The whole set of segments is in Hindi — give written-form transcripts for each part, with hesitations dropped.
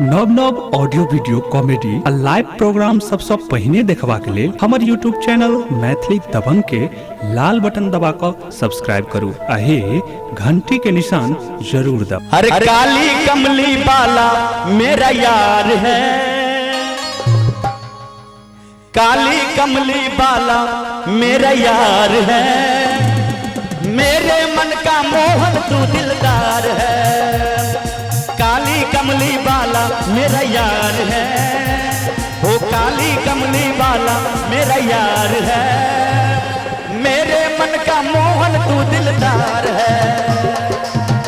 नव नव ऑडियो वीडियो कॉमेडी आ लाइव प्रोग्राम सबसे पहिने देखबा के लेल हमर यूट्यूब चैनल मैथिली दबंग के लाल बटन दबा कर सब्सक्राइब करू आ हे घंटी के निशान जरूर दब। अरे काली कमली वाला मेरा यार है, काली कमली वाला मेरा यार है, मेरे मन का मोहन तू दिलदार है। काली कमली वाला मेरा यार है, वो काली कमली वाला मेरा यार है, मेरे मन का मोहन तू दिलदार है।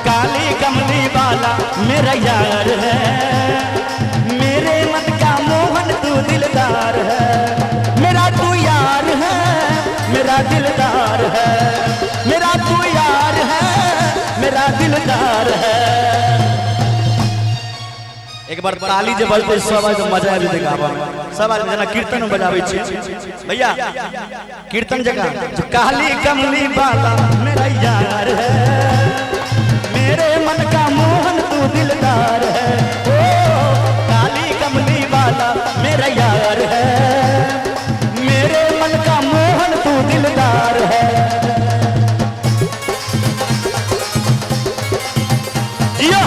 काली कमली वाला मेरा यार है, मेरे मन का मोहन तू दिलदार है। मेरा तू यार है, मेरा दिलदार है, मेरा तू यार है, मेरा दिलदार है। एक बार ताली जब बजते सब आज मजा आ जाए गावा में। सब आज जना कीर्तन में बजावे छे भैया, कीर्तन जगह जो काली कमली वाला मेरा यार है, मेरे मन का मोहन तू दिलदार है। ओ काली कमली वाला मेरा यार है, मेरे मन का मोहन तू दिलदार है। जिया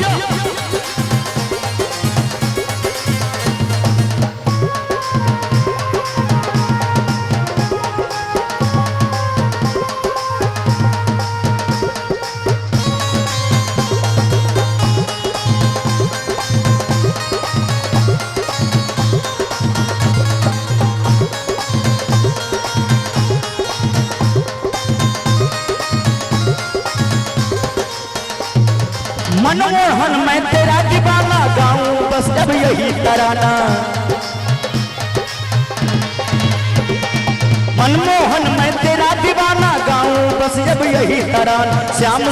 मनमोहन मैं तेरा दीवाना गाऊं बस जब यही तराना। मनमोहन मैं तेरा दीवाना गाऊं बस जब यही तराना। श्याम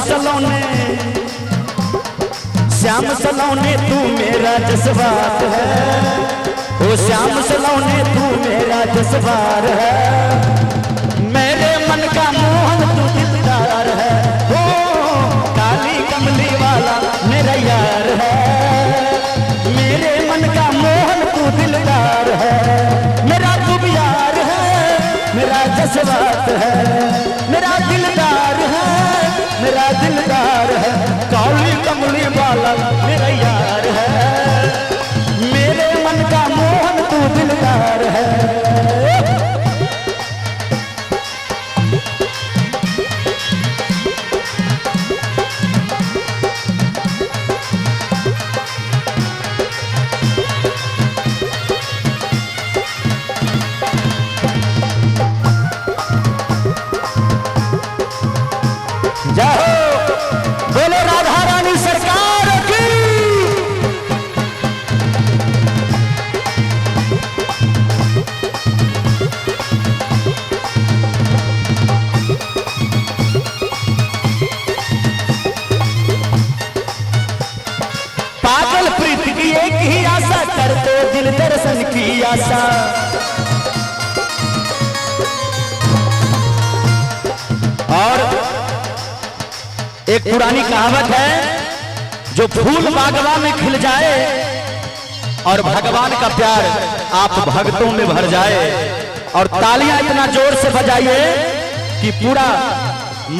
सलोने तू मेरा जज्बात है, ओ श्याम सलोने तू मेरा जज्बात है, मेरे मन का मोहन तू दिलदार है। ओ काली कमली वाला मेरा यार है, मेरे मन का मोहन तू दिलदार है। मेरा तू यार है, मेरा जज्बात है, मेरा दिलदार है, मेरा दिलदार है। काली कमली वाला मेरा यार है, मेरे मन का मोहन तू दिलदार है। जाओ बोलो राधा रानी सरकार की। पागल प्रीत की एक ही आशा करते दिल दर्शन की आशा। और एक पुरानी कहावत है, जो फूल बागवान में खिल जाए और भगवान का प्यार आप भक्तों में भर जाए। और तालियां इतना जोर से बजाइए कि पूरा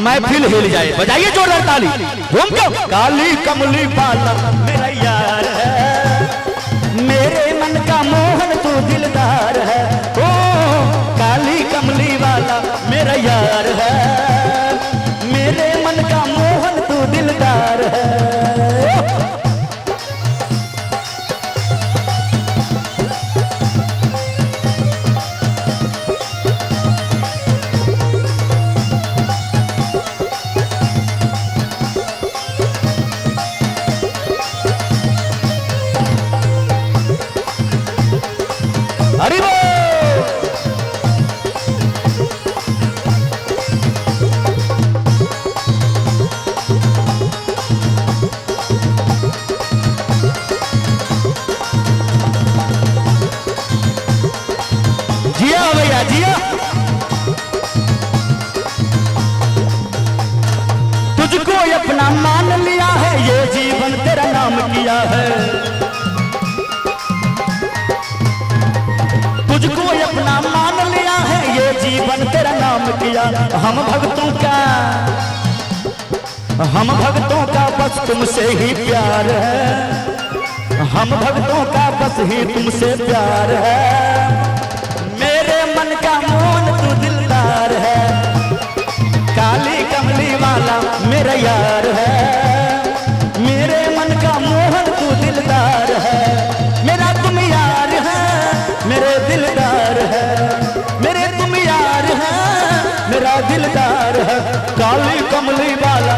महफिल हिल जाए। बजाइए जोरदार ताली। घूम क्यों? काली कमली वाला मेरा यार है, मेरे मन का मोहन तू दिलदार है। ओ काली कमली वाला मेरा यार है, मेरे मन का मोहन तू दिलदार है। हरि बोल। जिया भैया जिया। तुझको अपना मान लिया है, ये जीवन तेरा नाम किया है। काम किया। हम भक्तों का बस तुमसे ही प्यार है, हम भक्तों का बस ही तुमसे प्यार है। मेरे मन का मोहन तू दिलदार है, काली कमली वाला मेरा यार है। मेरे मन का मोहन तू दिलदार है, मेरा तुम यार है, मेरे दिलदार है। मेरे तुम यार है, मेरा दिलदार है। काली कमली वाला